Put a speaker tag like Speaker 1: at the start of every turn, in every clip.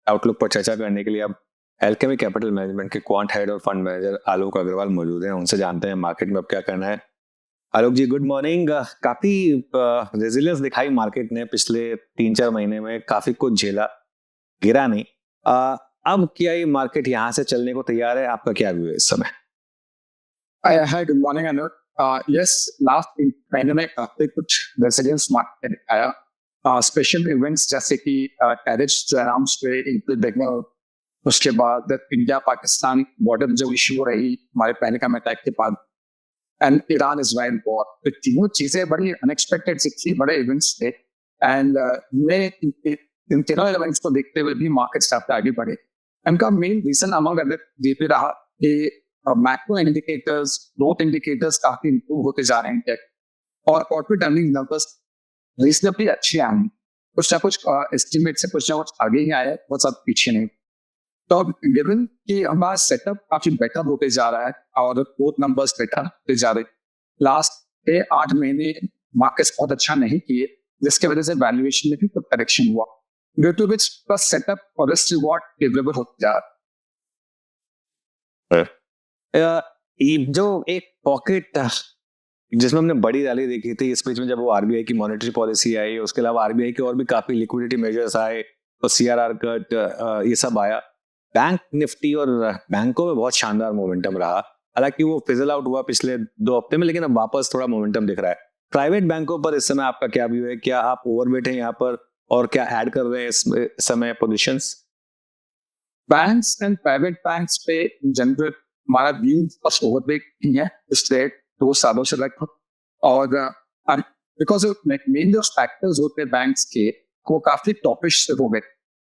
Speaker 1: Outlook पर चर्चा करने के लिए अब एल्केमी कैपिटल मैनेजमेंट के क्वांट हेड और फंड मैनेजर आलोक अग्रवाल मौजूद हैं। उनसे जानते हैं मार्केट में अब क्या करना है। आलोक जी, गुड मॉर्निंग। काफी रेजिलियंस दिखाई मार्केट ने पिछले 3-4 महीने में, काफी कुछ झेला, गिरा नहीं। अब क्या ये मार्केट यहाँ से चलने को तैयार है? आपका क्या व्यू है इस समय?
Speaker 2: Hi, good morning, Anuj. Yes, last महीने में काफी कुछ रेजिलियंस मार्केट ने दिखाया। स्पेशल इवेंट्स जैसे कि टेरिफ्स जो अनाउंस हुए इंटर देखने, उसके बाद इंडिया पाकिस्तान बॉर्डर जो इशू हो रही हमारे पहलगाम अटैक के बाद, एंड ईरान इजराइल वॉर, तो तीनों चीजें बड़ी अनएक्सपेक्टेड सी थी, बड़े इवेंट्स थे। एंड मैं इन तीनों इवेंट्स को देखते हुए भी मार्केट काफी आगे बढ़े। इनका मेन रीजन अमंग अदर ये भी रहा कि मैक्रो इंडिकेटर्स, ग्रोथ इंडिकेटर्स काफी इंप्रूव होते जा रहे हैं और कॉर्पोरेट अर्निंग नंबर्स रीजनेबली अच्छे आए हैं। कुछ ना कुछ एस्टिमेट से कुछ ना कुछ आगे ही आया है, बहुत सब पीछे नहीं। तो अब गिवन कि हमारा सेटअप काफी बेटर होते जा रहा है और ग्रोथ नंबर्स बेटर होते जा रहे हैं, लास्ट 8 महीने मार्केट्स बहुत अच्छा नहीं किए, जिसके वजह से वैल्यूएशन में भी कुछ करेक्शन हुआ, ड्यू टू व्हिच का सेटअप और रिस्क रिवॉर्ड फेवरेबल होते जा रहा है।
Speaker 1: ये जो एक पॉकेट जिसमें हमने बड़ी रैली देखी थी इस बीच में, जब वो आरबीआई की मॉनेटरी पॉलिसी आई, उसके अलावा आरबीआई के और भी काफी लिक्विडिटी मेजर्स आए, तो सीआरआर कट, ये सब आया। बैंक निफ्टी और बैंकों में बहुत शानदार मोमेंटम रहा। हालांकि वो फिजल आउट हुआ पिछले 2 हफ्ते में, लेकिन अब वापस थोड़ा मोमेंटम दिख रहा है। प्राइवेट बैंकों पर इस समय आपका क्या व्यू है? क्या आप ओवरवेट हैं यहाँ पर, और क्या ऐड कर रहे हैं इस समय positions?
Speaker 2: Banks and private banks पे जनरल हमारा व्यू बस ओवरवेट ही है पिछले 2 सालों से लगभग। और बिकॉज मेन जो फैक्टर्स होते हैं बैंक्स के, वो काफी टॉपिश हो गए।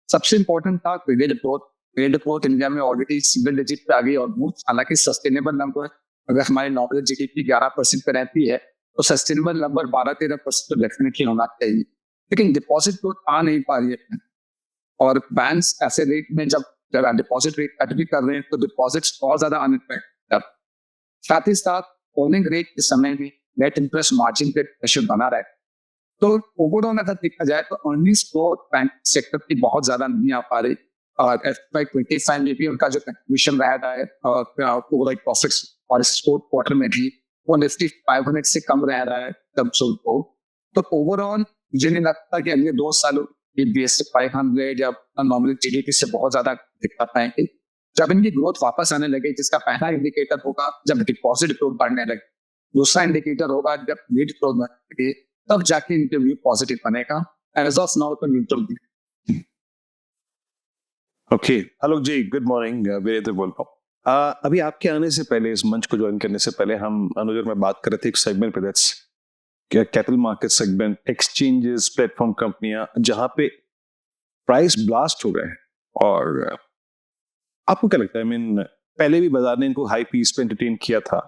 Speaker 2: सबसे इंपॉर्टेंट था credit growth. Credit growth India में ऑलरेडी सिंगल डिजिट पे आ गई ऑलमोस्ट, हालांकि सस्टेनेबल नंबर अगर हमारी नॉर्मल जीडीपी 11% पे रहती है, तो सस्टेनेबल नंबर 12-13% तो डेफिनेटली होना चाहिए। लेकिन डिपॉजिट ग्रोथ आ नहीं पा रही है, और बैंक्स ऐसे रेट में जब डिपॉजिट रेट कट भी कर रहे हैं, तो डिपॉजिट्स और ज्यादा अनइफेक्टिव। साथ ही साथ होल्डिंग रेट के समय भी नेट इंटरेस्ट मार्जिन पे प्रेशर बना रहा है। तो ओवरऑल अगर देखा जाए तो अर्निंग्स ग्रोथ बैंक सेक्टर की बहुत ज्यादा नहीं आ पा रही, और FY25 में भी उनका जो कंट्रीब्यूशन रहा है ओवरऑल प्रॉफिट्स और फोर्थ क्वार्टर में भी वो निफ्टी 500 से कम रह रहा है तब से को। तो ओवरऑल मुझे नहीं लगता कि अगले 2 सालों BSE 500 या नॉर्मल जीडीपी से बहुत ज्यादा दिक्कत पाएंगे। जब इनकी ग्रोथ वापस आने लगे, जिसका पहला इंडिकेटर होगा जब डिपॉजिट ग्रोथ बढ़ने लगे, दूसरा इंडिकेटर होगा जब नीड ग्रोथ बढ़ने लगे, तब जाके इनके व्यू पॉजिटिव बनेगा। एज ऑफ नाउ तो न्यूट्रल व्यू।
Speaker 1: ओके आलोक जी, गुड मॉर्निंग। वीरेंद्र बोल रहा हूँ। अभी आपके आने से पहले, इस मंच को ज्वाइन करने से पहले, हम अनुज और मैं बात कर रहे थे एक सेगमेंट पे, that's capital market segment, exchanges, platform कंपनियां, जहां पे प्राइस ब्लास्ट हो गए हैं। और आपको क्या लगता है, आई मीन पहले भी बाजार ने इनको हाई पीस पे एंटरटेन किया था,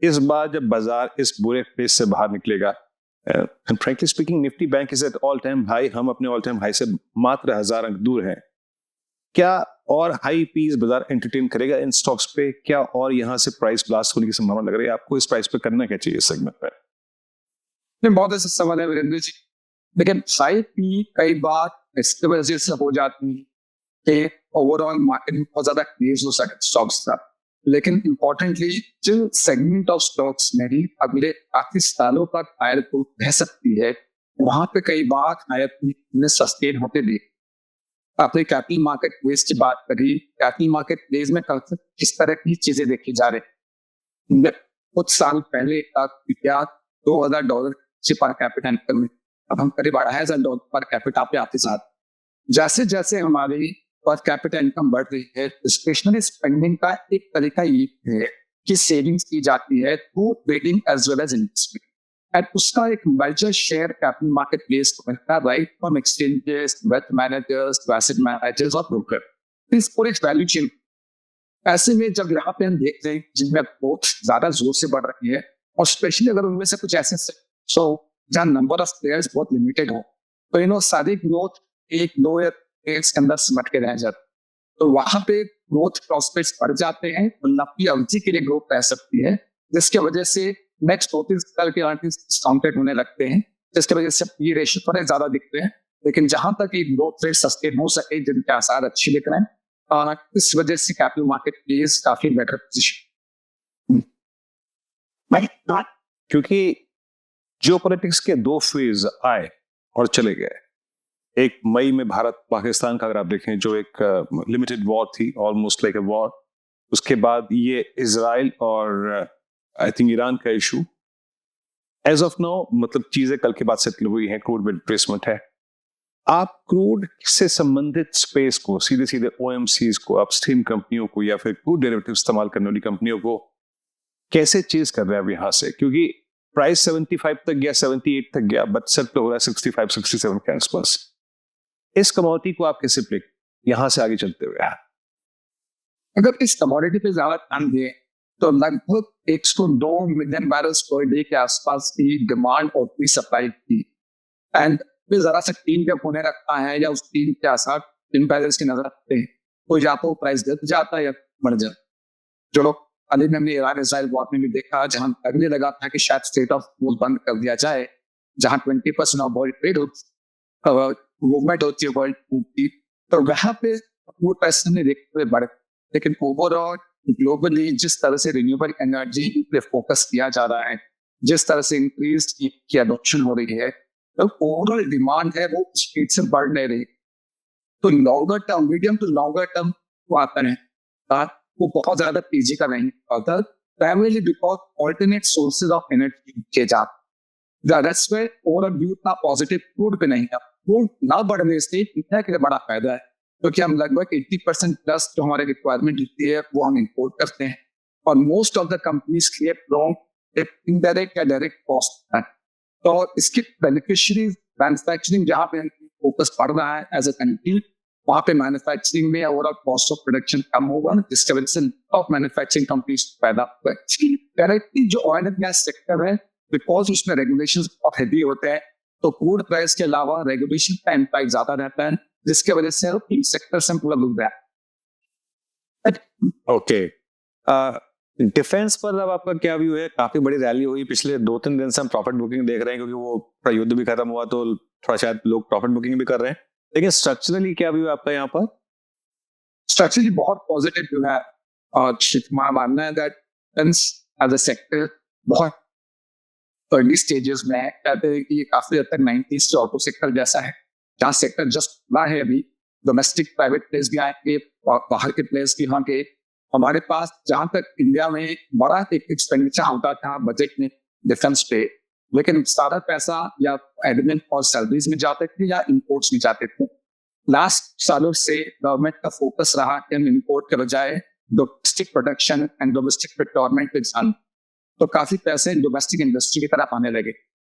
Speaker 1: इस बार जब बाजार इस बुरे फेज से बाहर निकलेगा, and frankly speaking Nifty bank is at all time high, हम अपने ऑल टाइम हाई से मात्र 1000 अंक दूर हैं, क्या और हाई पीस बाजार एंटरटेन करेगा इन स्टॉक्स पे? क्या और यहां से प्राइस ब्लास्ट होने की संभावना लग रही है? आपको इस प्राइस पे करना क्या चाहिए सेगमेंट पे?
Speaker 2: बहुत ऐसा सवाल है वीरेंद्र जी, लेकिन साइड भी कई बार इसके वजह से हो जाती है कि ओवरऑल मार्केट में बहुत ज्यादा क्रेज हो सकता स्टॉक्स का। लेकिन इंपॉर्टेंटली जिन सेगमेंट ऑफ स्टॉक्स में भी अगले काफी सालों तक हायर ग्रोथ रह सकती है, वहां पे कई बार हायर सस्टेन होते देख। आपने कैपिटल मार्केट प्लेस की बात करी, कैपिटल मार्केट प्लेस में किस तरह की चीजें देखी जा रही है। कुछ साल पहले तक क्या $2000 से पर कैपिटा इनकम में, अब हम करीब $2500 पर कैपिटा पे आते साथ। जैसे जैसे हमारी पर कैपिटा इनकम बढ़ रही है, डिस्क्रिशनरी स्पेंडिंग का एक तरीका ये है कि सेविंग्स की जाती है through trading as well as investment, and उसका एक major share capital market place को मिलता है, right from exchanges, wealth managers, asset managers और ब्रोकर। इस पूरे वैल्यू चेन ऐसे में जब यहाँ पे हम देखते हैं जिनमें ग्रोथ ज्यादा जोर से बढ़ रही है, और स्पेशली अगर उनमें से कुछ ऐसे सो जहाँ नंबर ऑफ प्लेयर्स बहुत लिमिटेड हो, तो सारी ग्रोथ एक दो या प्लेयर्स के अंदर सिमट के रह जाते, तो वहां पे ग्रोथ प्रॉस्पेक्ट्स बढ़ जाते हैं, तो लंबी अवधि के लिए ग्रोथ रह सकती है, जिसके वजह से नेक्स्ट 2-3 साल के अर्निंग्स डिस्काउंटेड होने लगते हैं, जिसकी वजह से पी रेशियो थोड़े ज्यादा दिखते हैं। लेकिन जहां तक एक ग्रोथ रेट सस्टेन हो सके, जिनके आसार अच्छे दिख रहे हैं, इस वजह से कैपिटल मार्केट प्लेस काफी बेटर पोजिशन।
Speaker 1: क्योंकि जियोपॉलिटिक्स के दो फेज आए और चले गए। एक मई में भारत पाकिस्तान का अगर आप देखें, जो एक लिमिटेड वॉर थी, ऑलमोस्ट लाइक ए वॉर। उसके बाद ये इजराइल और आई थिंक ईरान का इशू। एज ऑफ नाउ मतलब चीजें कल के बाद सेटल हुई हैं, क्रूड में रिप्लेसमेंट है। आप क्रूड से संबंधित स्पेस को सीधे सीधे ओएमसीज को, अपस्ट्रीम कंपनियों को या फिर क्रूड डेरिवेटिव इस्तेमाल करने वाली कंपनियों को कैसे चेज कर रहे हैं अब यहां से? क्योंकि प्राइस 75 तक गया, 78 तक गया, बट सेट हो रहा है 65 67 के आसपास। इस कमोडिटी को आप कैसे प्ले यहां से आगे चलते हुए?
Speaker 2: अगर इस कमोडिटी पे ज्यादा ध्यान दें तो लगभग 102 मिलियन बैरल्स पर डे के आसपास की डिमांड और प्री सप्लाई थी। एंड फिर जरा सा टीम जब होने रखता है या उस टीम के आसार इम्बैलेंस की नजर रखते हैं, तो या तो प्राइस गिर जाता है या बढ़ जाता है। जो लोग अली ने हमने ईरान इजराइल वॉर में भी देखा, जहां लगने लगा था कि शायद स्टेट ऑफ वॉर बंद कर दिया जाए, जहां 20% ऑफ वर्ल्ड ट्रेड मूवमेंट होती है वर्ल्ड की, तो वहां पे वो पैसे नहीं देखते हुए बढ़े। लेकिन ओवरऑल ग्लोबली जिस तरह से रिन्यूएबल एनर्जी पे फोकस किया जा रहा है, जिस तरह से इंक्रीज की अडॉप्शन हो रही है, तो ओवरऑल डिमांड है वो स्पीड से बढ़ नहीं रही। तो longer term, medium to longer term वो आता है, वो बहुत ज्यादा तेजी का नहीं होता, primarily because alternate sources of energy के जाते। दैट्स व्हाई ओवरऑल व्यू इतना पॉजिटिव क्रूड पे नहीं है। क्रूड ना बढ़ने से इंडिया के लिए बड़ा फायदा है, क्योंकि हम लगभग 80% प्लस जो हमारे रिक्वायरमेंट होती है वो हम इंपोर्ट करते हैं, और मोस्ट ऑफ द कंपनीज के लिए फ्रॉम इनडायरेक्ट या डायरेक्ट कॉस्ट है। तो इसकी बेनिफिशियरी मैन्युफैक्चरिंग जहाँ पे फोकस पड़ रहा है एज ए कंट्री, वहाँ पे मैन्युफैक्चरिंग में ओवरऑल कॉस्ट ऑफ प्रोडक्शन कम होगा, जिसके वजह से ऑफ मैन्युफैक्चरिंग कंपनीज पैदा हुआ है। डायरेक्टली जो ऑयल एंड गैस सेक्टर है, बिकॉज उसमें रेगुलेशंस बहुत हेवी होते हैं, तो क्रूड प्राइस के अलावा रेगुलेशन का इम्पैक्ट ज्यादा रहता है, जिसके वजह से सेक्टर से पूरा डूब रहा है।
Speaker 1: ओके, डिफेंस पर अब आपका क्या व्यू है? काफी बड़ी रैली हुई पिछले 2-3 दिन से, हम प्रॉफिट बुकिंग देख रहे हैं, क्योंकि वो युद्ध भी खत्म हुआ तो थोड़ा शायद लोग प्रॉफिट बुकिंग भी कर रहे हैं। लेकिन स्ट्रक्चरली क्या व्यू है आपका यहाँ पर?
Speaker 2: स्ट्रक्चरली बहुत पॉजिटिव व्यू है, और हमारा मानना है दैट एज अ सेक्टर बहुत अर्ली स्टेजेस में है। कहते हैं कि ये काफी हद तक 90s से ऑटो सेक्टर जैसा है, जहाँ सेक्टर जस्ट खुला है। अभी डोमेस्टिक प्राइवेट प्लेयर्स भी आएंगे, बाहर के प्लेयर्स भी होंगे। हमारे पास जहां तक इंडिया में बड़ा एक एक्सपेंडिचर होता था बजट में डिफेंस पे, लेकिन सारा पैसा या एडमिन और सैलरीज में जाते थे या इंपोर्ट्स में जाते थे। लास्ट सालों से गवर्नमेंट का फोकस रहा कि हम इंपोर्ट के बजाय domestic production and domestic procurement पे ध्यान, तो काफी पैसे डोमेस्टिक इंडस्ट्री की तरफ आने लगे।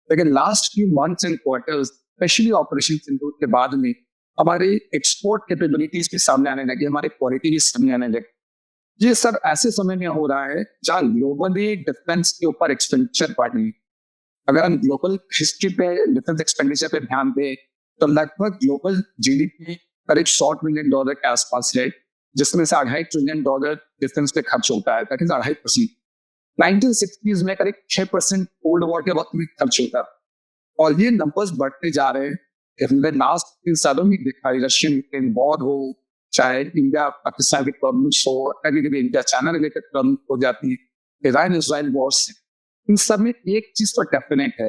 Speaker 2: लेकिन last few months and quarters, specially operation Sindoor के बाद में, हमारी एक्सपोर्ट कैपेबिलिटीज भी सामने आने लगी, हमारी क्वालिटी भी सामने आने लगी। ये सब ऐसे समय में हो रहा है जहाँ ग्लोबली डिफेंस के ऊपर एक्सपेंडिचर बढ़ रही है। अगर हम ग्लोबल हिस्ट्री पे डिफेंस एक्सपेंडिचर पे ध्यान दें, तो लगभग ग्लोबल जीडीपी करीब $100 ट्रिलियन के आसपास है, जिसमें से $2.5 ट्रिलियन डिफेंस पे खर्च होता है, दैट इज 2.5%। 1960s में करीब 6% कोल्ड वॉर के वक्त में खर्च होता है, और ये नंबर्स बढ़ते जा रहे हैं। हमने लास्ट 3 सालों में देखा है, रशियन यूक्रेन वॉर हो, चाहे इंडिया पाकिस्तान की प्रॉब्लम्स हो, कभी कभी इंडिया चाइना रिलेटेड प्रॉब्लम हो जाती है, ईरान इजराइल वॉर से, इन सब में एक चीज तो डेफिनेट है,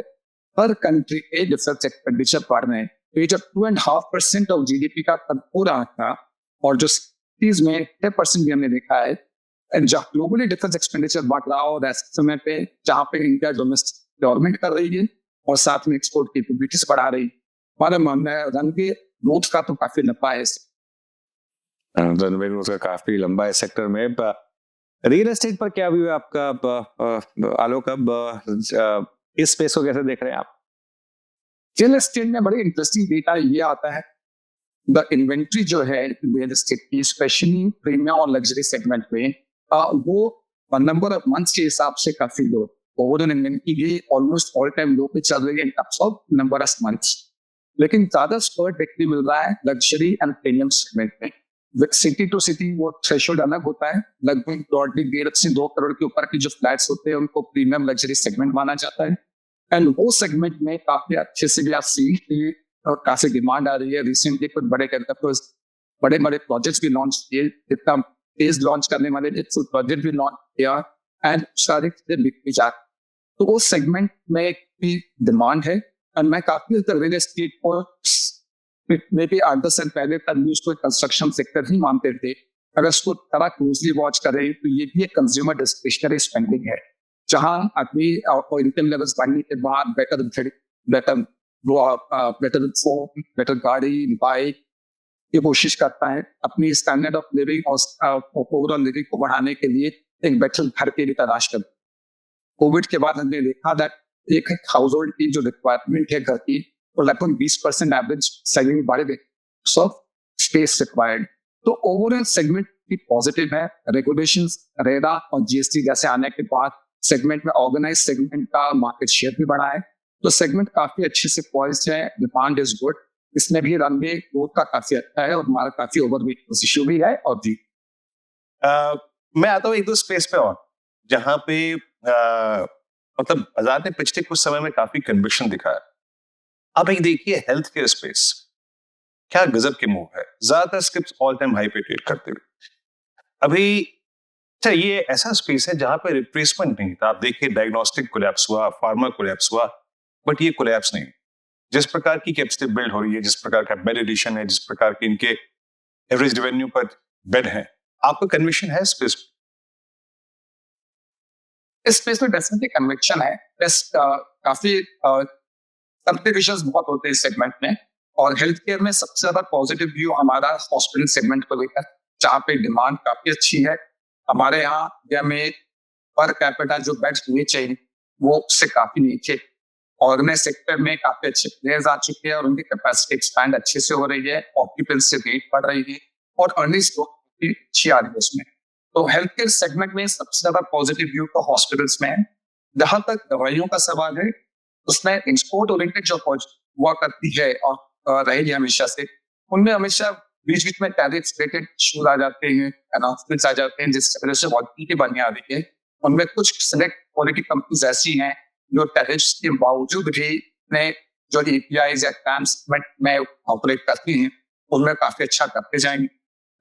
Speaker 2: हर कंट्री के डिफेंस एक्सपेंडिचर बढ़ रहे हैं। तो ये जब 2.5% ऑफ जीडीपी का हो रहा था, और जो 60s में 10% भी हमने देखा है, जब ग्लोबली डिफेंस एक्सपेंडिचर बढ़ रहा हो, और ऐसे समय पे जहाँ पे इंडिया डोमेस्टिक गवर्नमेंट कर रही है और साथ में एक्सपोर्ट कैपेबिलिटीज बढ़ा रही है, हमारा मानना है रन के ग्रोथ का तो काफी लंबा है।
Speaker 1: रनवे ग्रोथ काफी लंबा है सेक्टर में। रियल एस्टेट पर क्या व्यू है आपका आलोक? अब इस स्पेस को कैसे देख रहे हैं आप?
Speaker 2: रियल एस्टेट में बड़ी इंटरेस्टिंग डेटा ये आता है, द इन्वेंट्री जो है रियल एस्टेट की, स्पेशली प्रीमियम और लग्जरी सेगमेंट में, वो नंबर ऑफ मंथ्स के हिसाब से काफी low, overall inventory almost all time low पे चल रही है in terms of number of months. लेकिन ज्यादा स्पर्ट देखने मिल रहा है लग्जरी एंड प्रीमियम सेगमेंट में। सिटी टू सिटी वो थ्रेशोल्ड अलग होता है, लगभग ब्रॉडली 1.5 से 2 करोड़ के ऊपर के जो फ्लैट्स होते हैं उनको प्रीमियम लग्जरी सेगमेंट माना जाता है। एंड वो सेगमेंट में काफी अच्छे से भी आप सी काफी डिमांड आ रही है। रिसेंटली कुछ बड़े डेवलपर्स बड़े बड़े प्रोजेक्ट्स भी लॉन्च किए, इतना तेज लॉन्च करने वाले थे, फुल प्रोजेक्ट भी लॉन्च किया एंड सारी चीजें बिक भी जा, तो वो सेगमेंट में भी डिमांड है। और मैं काफी रियल एस्टेट को मे बी 8-10 साल पहले तक भी उसको कंस्ट्रक्शन सेक्टर ही मानते थे। अगर उसको थोड़ा क्लोजली वॉच करें तो ये भी एक कंज्यूमर डिस्क्रिशनरी स्पेंडिंग है, जहां आदमी और इनकम लेवल्स बढ़ने के बाद better better better phone, better गाड़ी, बाइक की कोशिश करता है अपनी स्टैंडर्ड ऑफ लिविंग और ओवरऑल लिविंग को बढ़ाने के लिए एक बेटर घर की भी तलाश कर। कोविड के बाद हमने देखा दैट एक हाउस होल्ड की जो रिक्वायरमेंट है घर की, वो लगभग 20% एवरेज सेविंग बढ़ गई। सो स्पेस रिक्वायर्ड, तो ओवरऑल सेगमेंट भी पॉजिटिव है। रेगुलेशंस, रेरा और जीएसटी जैसे आने के बाद सेगमेंट में ऑर्गेनाइज सेगमेंट का मार्केट शेयर भी बढ़ा है, तो सेगमेंट काफी अच्छे से पॉइज्ड है। डिमांड इज गुड, इसमें भी रनवे ग्रोथ का काफी अच्छा है और हमारा काफी ओवरवेट पोजीशन भी है। और जी
Speaker 1: मैं आता हूँ एक दो स्पेस पे और जहां पे मतलब बाजार ने पिछले कुछ समय में काफी कन्विक्शन दिखाया। अब एक देखिए हेल्थ केयर स्पेस, क्या गजब के मूव है, ज्यादातर स्क्रिप्ट ऑल टाइम हाई पे ट्रेड करते हुए। अभी अच्छा ये ऐसा स्पेस है जहां पे रिप्लेसमेंट नहीं था। आप देखिए डायग्नोस्टिक कोलैप्स हुआ, फार्मा कोलैप्स हुआ, बट ये कोलैप्स नहीं। जिस प्रकार की कैपेसिटी बिल्ड हो रही है, जिस प्रकार का बेड एडिशन है, जिस प्रकार के इनके एवरेज रेवेन्यू पर बेड है, आपको कन्विक्शन है स्पेस?
Speaker 2: इस स्पेस में डेफिनेटली कन्विक्शन है। काफी सब्डिविजन्स बहुत होते हैं इस सेगमेंट में, और हेल्थ केयर में सबसे ज्यादा पॉजिटिव व्यू हमारा हॉस्पिटल सेगमेंट को लेकर, जहाँ पे डिमांड काफी अच्छी है। हमारे यहाँ इंडिया में पर कैपिटा जो बेड्स होने चाहिए वो उससे काफी नीचे। ऑर्गेनाइज सेक्टर में काफी अच्छे प्लेयर्स आ चुके हैं और उनकी कैपेसिटी एक्सपैंड अच्छे से हो रही है, ऑक्यूपेंसी रेट बढ़ रही है और अर्निंग्स भी अच्छी आ रही है उसमें। तो हेल्थ केयर सेगमेंट में सबसे ज्यादा पॉजिटिव व्यू तो हॉस्पिटल्स में है। जहां तक दवाइयों का सवाल है, उसमें एक्सपोर्ट ओरिएंटेड जो हुआ करती है और रहेगी हमेशा से, उनमें हमेशा बीच बीच में टैरिफ रिलेटेड इशूज आ जाते हैं, अनाउंसमेंट्स आ जाते हैं, जिसकी वजह से वॉलिटिलिटी बनने आ रही है। उनमें कुछ सिलेक्ट क्वालिटी कंपनीज ऐसी हैं जो टैरिफ्स के बावजूद भी अपने जो एपीआईज या कैंप्स में ऑपरेट करती हैं, उनमें काफी अच्छा करते जाएंगे।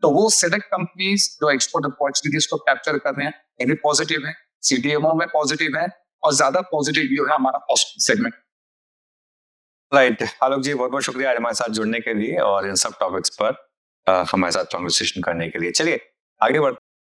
Speaker 2: तो वो सिलेक्ट कंपनीज जो एक्सपोर्ट अपॉर्चुनिटीज को कैप्चर कर रहे हैं, ये भी पॉजिटिव है। सीडीएमओ में पॉजिटिव है और ज्यादा पॉजिटिव व्यू है हमारा हॉस्पिटल सेगमेंट।
Speaker 3: राइट आलोक जी, बहुत बहुत शुक्रिया आज हमारे साथ जुड़ने के लिए और इन सब टॉपिक्स पर हमारे साथ कॉन्वर्सेशन करने के लिए। चलिए आगे बढ़ते